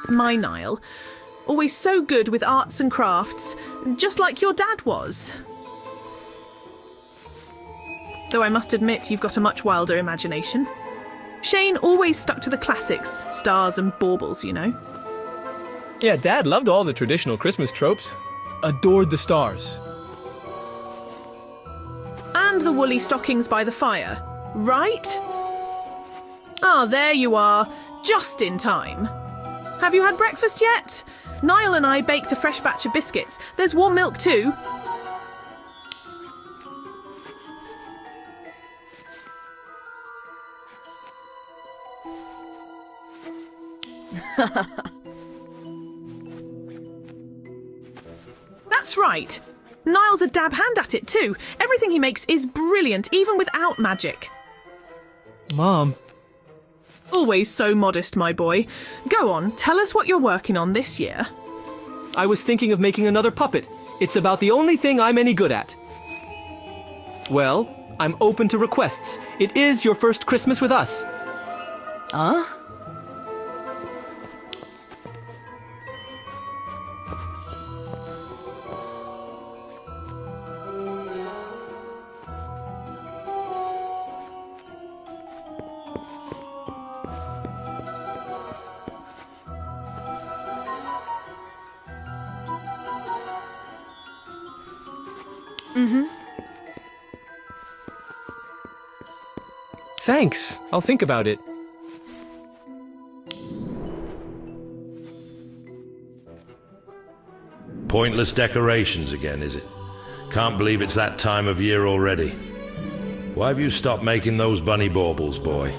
My Niall. Always so good with arts and crafts, just like your dad was. Though I must admit you've got a much wilder imagination. Shane always stuck to the classics, stars and baubles, you know. Yeah, Dad loved all the traditional Christmas tropes. Adored the stars. And the woolly stockings by the fire, right? Ah, there you are, just in time. Have you had breakfast yet? Niall and I baked a fresh batch of biscuits. There's warm milk too. That's right. Niall's a dab hand at it too. Everything he makes is brilliant, even without magic. Mom. Always so modest, my boy. Go on, tell us what you're working on this year. I was thinking of making another puppet. It's about the only thing I'm any good at. Well, I'm open to requests. It is your first Christmas with us. Huh? Thanks. I'll think about it. Pointless decorations again, is it? Can't believe it's that time of year already. Why have you stopped making those bunny baubles, boy?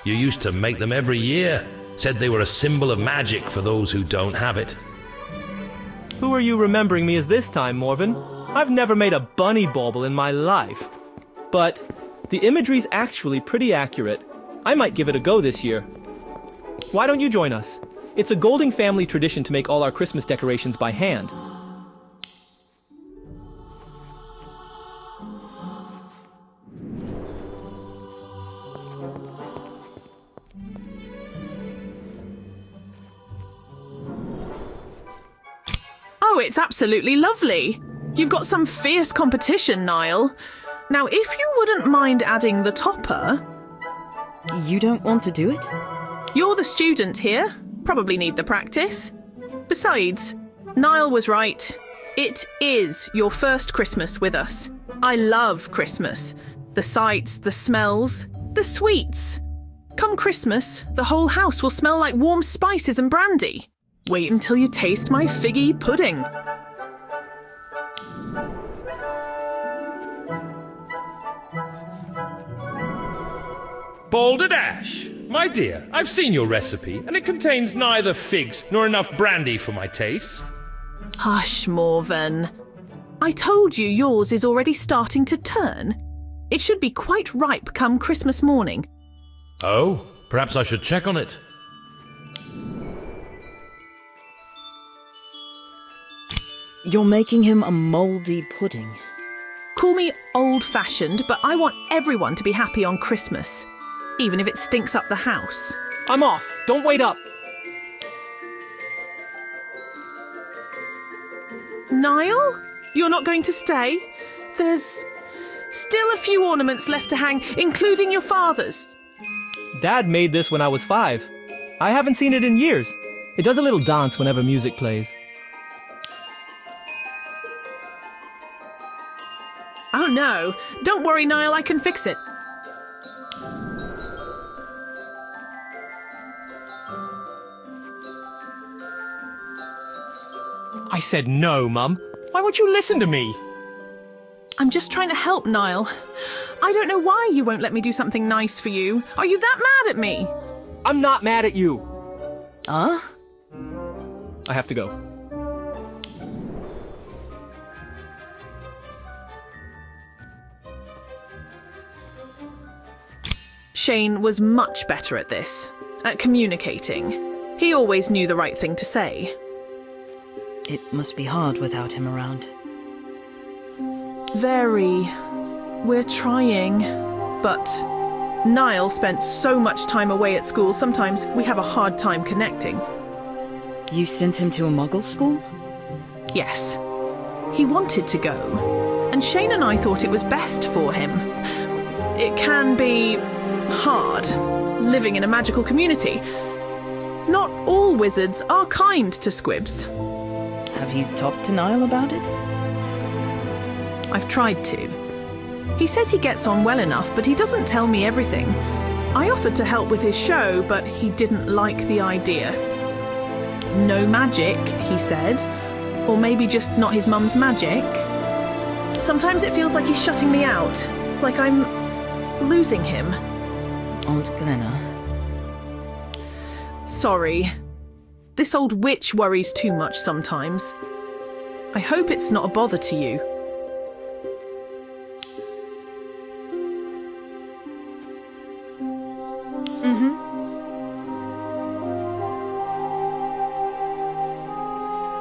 You used to make them every year. Said they were a symbol of magic for those who don't have it. Who are you remembering me as this time, Morven? I've never made a bunny bauble in my life. But the imagery's actually pretty accurate. I might give it a go this year. Why don't you join us? It's a Golding family tradition to make all our Christmas decorations by hand. Oh, it's absolutely lovely. You've got some fierce competition, Niall. Now, if you wouldn't mind adding the topper... You don't want to do it? You're the student here. Probably need the practice. Besides, Niall was right. It is your first Christmas with us. I love Christmas. The sights, the smells, the sweets. Come Christmas, the whole house will smell like warm spices and brandy. Wait until you taste my figgy pudding. Balderdash! My dear, I've seen your recipe, and it contains neither figs nor enough brandy for my taste. Hush, Morven. I told you yours is already starting to turn. It should be quite ripe come Christmas morning. Oh, perhaps I should check on it. You're making him a mouldy pudding. Call me old-fashioned, but I want everyone to be happy on Christmas. Even if it stinks up the house. I'm off. Don't wait up. Niall? You're not going to stay? There's still a few ornaments left to hang, including your father's. Dad made this when I was 5. I haven't seen it in years. It does a little dance whenever music plays. Oh no, don't worry, Niall, I can fix it. I said no, Mum. Why won't you listen to me? I'm just trying to help, Niall. I don't know why you won't let me do something nice for you. Are you that mad at me? I'm not mad at you. Huh? I have to go. Shane was much better at this, at communicating. He always knew the right thing to say. It must be hard without him around. Very. We're trying, but Niall spent so much time away at school, sometimes we have a hard time connecting. You sent him to a muggle school? Yes. He wanted to go, and Shane and I thought it was best for him. It can be hard, living in a magical community. Not all wizards are kind to squibs. Have you talked to Niall about it? I've tried to. He says he gets on well enough, but he doesn't tell me everything. I offered to help with his show, but he didn't like the idea. No magic, he said. Or maybe just not his mum's magic. Sometimes it feels like he's shutting me out, like I'm losing him. Aunt Glenna. Sorry. This old witch worries too much sometimes. I hope it's not a bother to you.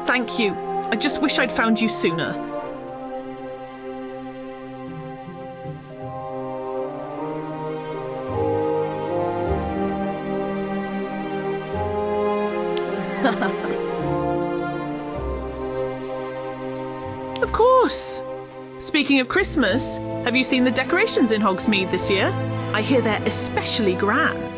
Thank you. I just wish I'd found you sooner. Of course. Speaking of Christmas, have you seen the decorations in Hogsmead this year? I hear they're especially grand.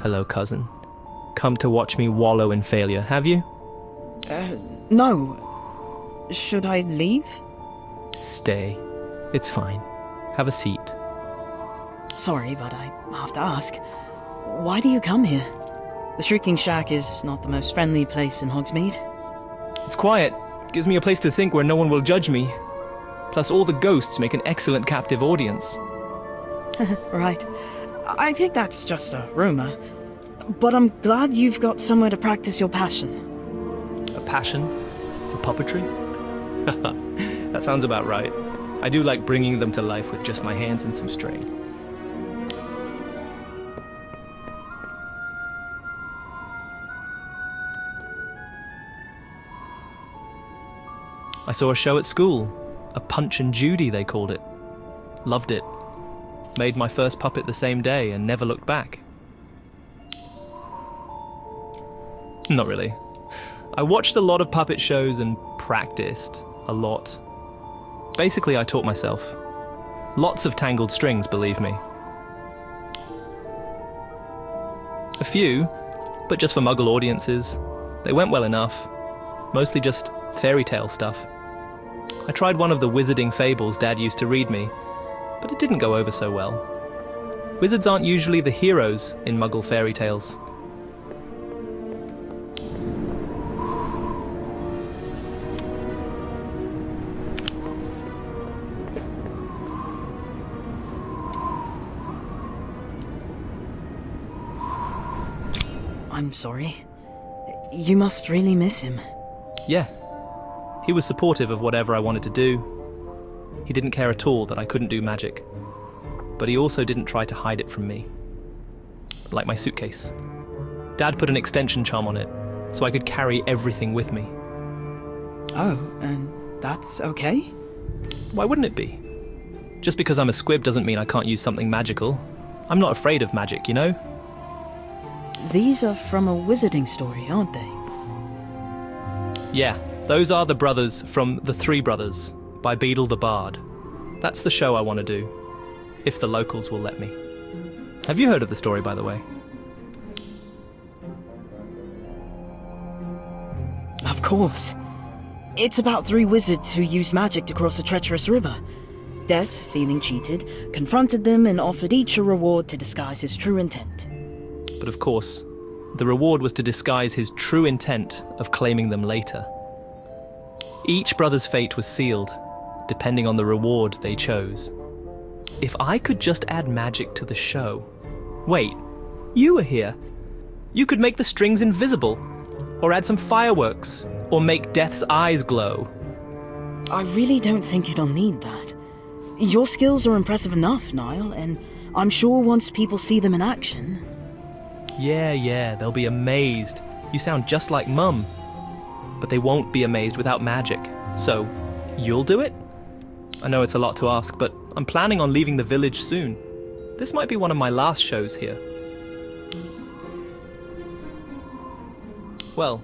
Hello, cousin. Come to watch me wallow in failure, have you? No. Should I leave? Stay. It's fine. Have a seat. Sorry, but I have to ask. Why do you come here? The Shrieking Shack is not the most friendly place in Hogsmeade. It's quiet. Gives me a place to think where no one will judge me. Plus, all the ghosts make an excellent captive audience. Right. I think that's just a rumor. But I'm glad you've got somewhere to practice your passion. A passion for puppetry? That sounds about right. I do like bringing them to life with just my hands and some string. I saw a show at school. A Punch and Judy, they called it. Loved it. Made my first puppet the same day and never looked back. Not really. I watched a lot of puppet shows and practiced a lot. Basically, I taught myself. Lots of tangled strings, believe me. A few, but just for Muggle audiences. They went well enough. Mostly just fairy tale stuff. I tried one of the wizarding fables Dad used to read me, but it didn't go over so well. Wizards aren't usually the heroes in Muggle fairy tales. I'm sorry. You must really miss him. Yeah. He was supportive of whatever I wanted to do. He didn't care at all that I couldn't do magic. But he also didn't try to hide it from me. Like my suitcase. Dad put an extension charm on it, so I could carry everything with me. Oh, and that's okay? Why wouldn't it be? Just because I'm a squib doesn't mean I can't use something magical. I'm not afraid of magic, you know? These are from a wizarding story, aren't they? Yeah, those are the brothers from The Three Brothers by Beadle the Bard. That's the show I want to do, if the locals will let me. Have you heard of the story, by the way? Of course. It's about 3 wizards who used magic to cross a treacherous river. Death, feeling cheated, confronted them and offered each a reward to disguise his true intent. But of course, the reward was to disguise his true intent of claiming them later. Each brother's fate was sealed, depending on the reward they chose. If I could just add magic to the show... Wait, you were here. You could make the strings invisible, or add some fireworks, or make Death's eyes glow. I really don't think you'll need that. Your skills are impressive enough, Niall, and I'm sure once people see them in action... Yeah, they'll be amazed. You sound just like Mum. But they won't be amazed without magic. So, you'll do it? I know it's a lot to ask, but I'm planning on leaving the village soon. This might be one of my last shows here. Well,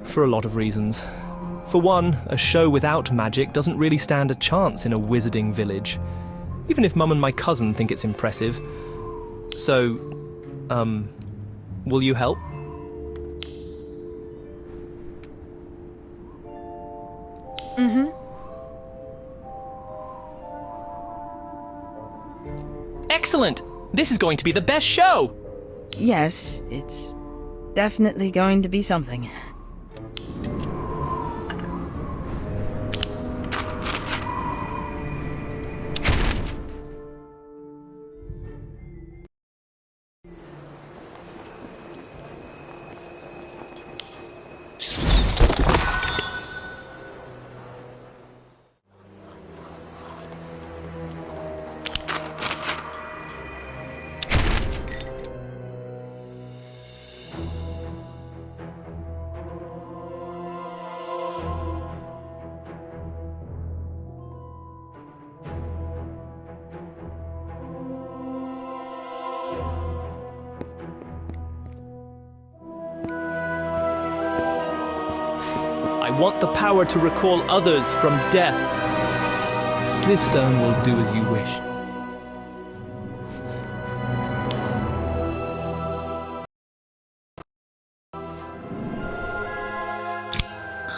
for a lot of reasons. For one, a show without magic doesn't really stand a chance in a wizarding village. Even if Mum and my cousin think it's impressive. So, will you help? Excellent! This is going to be the best show! Yes, it's definitely going to be something. I want the power to recall others from death. This stone will do as you wish.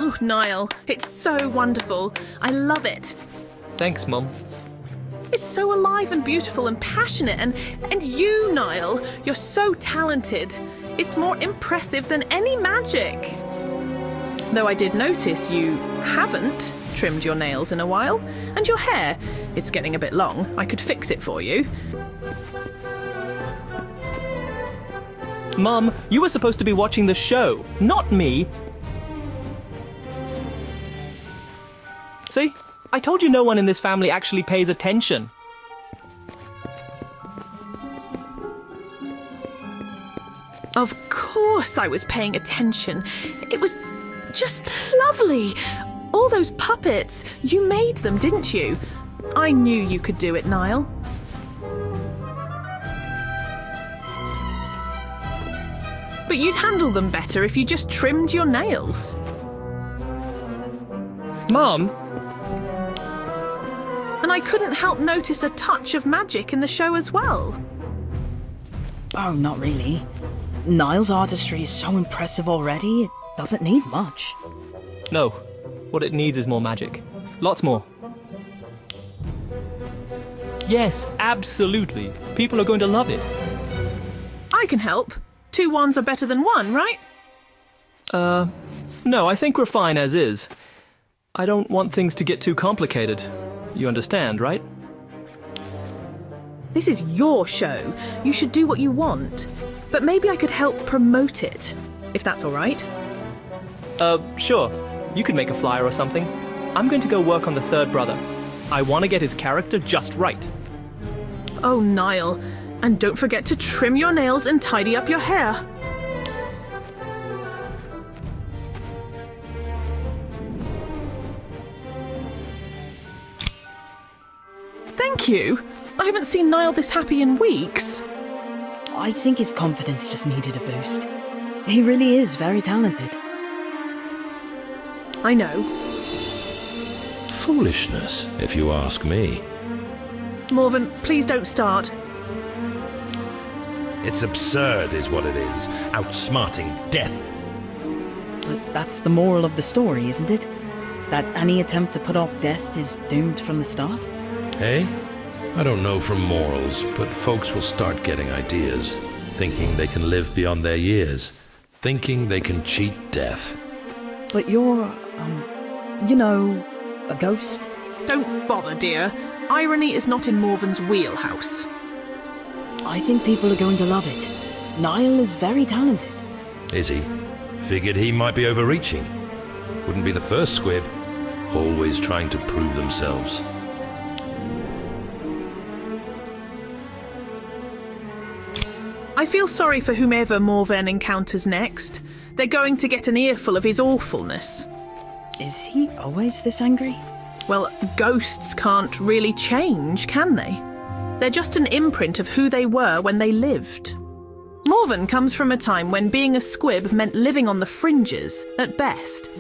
Oh, Niall, it's so wonderful. I love it. Thanks, Mum. It's so alive and beautiful and passionate, and you, Niall, you're so talented. It's more impressive than any magic. Though I did notice you haven't trimmed your nails in a while, and your hair. It's getting a bit long. I could fix it for you. Mum, you were supposed to be watching the show, not me. See? I told you no one in this family actually pays attention. Of course I was paying attention. It was just lovely. All those puppets. You made them, didn't you? I knew you could do it, Niall. But you'd handle them better if you just trimmed your nails. Mum? And I couldn't help notice a touch of magic in the show as well. Oh, not really. Niall's artistry is so impressive already, it doesn't need much. No. What it needs is more magic. Lots more. Yes, absolutely. People are going to love it. I can help. 2 wands are better than 1, right? No, I think we're fine as is. I don't want things to get too complicated. You understand, right? This is your show. You should do what you want. But maybe I could help promote it, if that's all right. Sure. You could make a flyer or something. I'm going to go work on the third brother. I want to get his character just right. Oh, Niall. And don't forget to trim your nails and tidy up your hair. Thank you. I haven't seen Niall this happy in weeks. I think his confidence just needed a boost. He really is very talented. I know. Foolishness, if you ask me. Morven, please don't start. It's absurd, is what it is. Outsmarting death. But that's the moral of the story, isn't it? That any attempt to put off death is doomed from the start? Eh? I don't know from morals, but folks will start getting ideas, thinking they can live beyond their years, thinking they can cheat death. But you're, a ghost? Don't bother, dear. Irony is not in Morven's wheelhouse. I think people are going to love it. Niall is very talented. Is he? Figured he might be overreaching. Wouldn't be the first squib. Always trying to prove themselves. I feel sorry for whomever Morven encounters next. They're going to get an earful of his awfulness. Is he always this angry? Well, ghosts can't really change, can they? They're just an imprint of who they were when they lived. Morven comes from a time when being a squib meant living on the fringes, at best.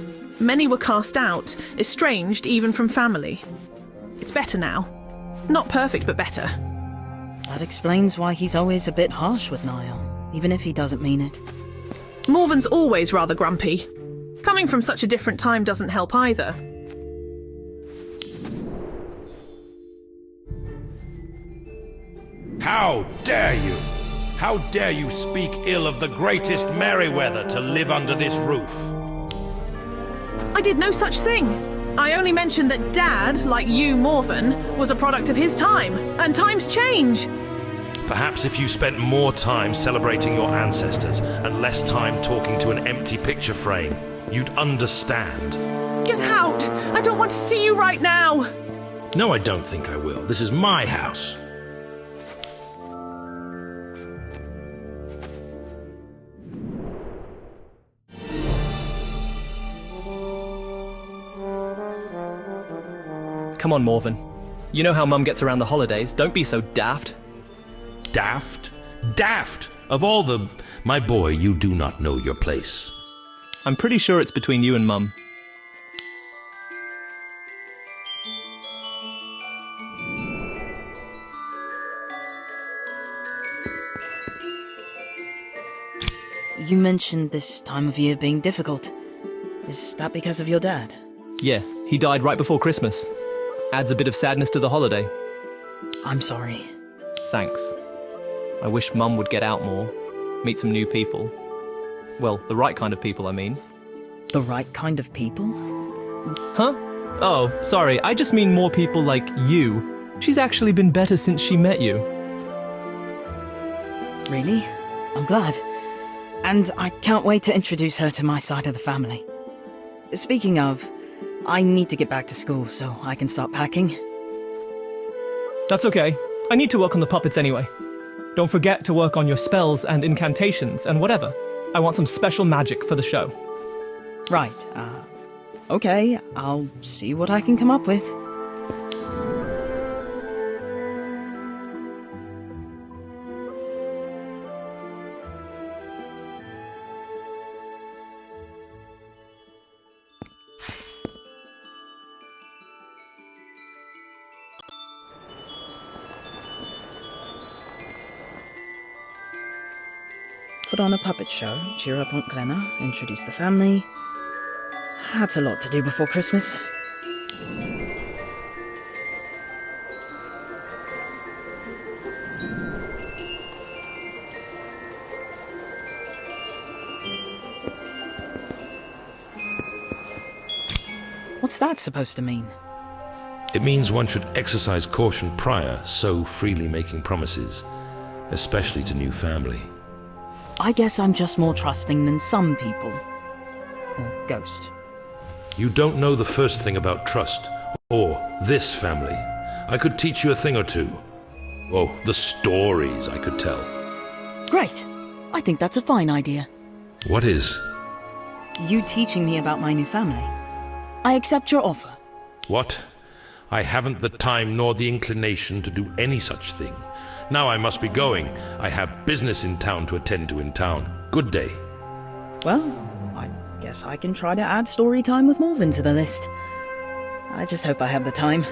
Many were cast out, estranged even from family. It's better now. Not perfect, but better. That explains why he's always a bit harsh with Niall, even if he doesn't mean it. Morven's always rather grumpy. Coming from such a different time doesn't help either. How dare you? How dare you speak ill of the greatest Merryweather to live under this roof? I did no such thing. I only mentioned that Dad, like you, Morven, was a product of his time, and times change. Perhaps if you spent more time celebrating your ancestors and less time talking to an empty picture frame, you'd understand. Get out! I don't want to see you right now! No, I don't think I will. This is my house. Come on, Morven. You know how Mum gets around the holidays. Don't be so daft. Daft? Daft! Of all the... My boy, you do not know your place. I'm pretty sure it's between you and Mum. You mentioned this time of year being difficult. Is that because of your dad? Yeah, he died right before Christmas. Adds a bit of sadness to the holiday. I'm sorry. Thanks. I wish Mum would get out more, meet some new people. Well, the right kind of people, I mean. The right kind of people? Huh? Oh, sorry, I just mean more people like you. She's actually been better since she met you. Really? I'm glad. And I can't wait to introduce her to my side of the family. Speaking of, I need to get back to school so I can start packing. That's okay. I need to work on the puppets anyway. Don't forget to work on your spells and incantations and whatever. I want some special magic for the show. Right, okay, I'll see what I can come up with. Put on a puppet show, cheer up Aunt Glenna, introduce the family. That's a lot to do before Christmas. What's that supposed to mean? It means one should exercise caution prior so freely making promises, especially to new family. I guess I'm just more trusting than some people. Or ghost. You don't know the first thing about trust, or this family. I could teach you a thing or two. Oh, the stories I could tell. Great! I think that's a fine idea. What is? You teaching me about my new family. I accept your offer. What? I haven't the time nor the inclination to do any such thing. Now I must be going. I have business in town to attend to in town. Good day. Well, I guess I can try to add story time with Morven to the list. I just hope I have the time.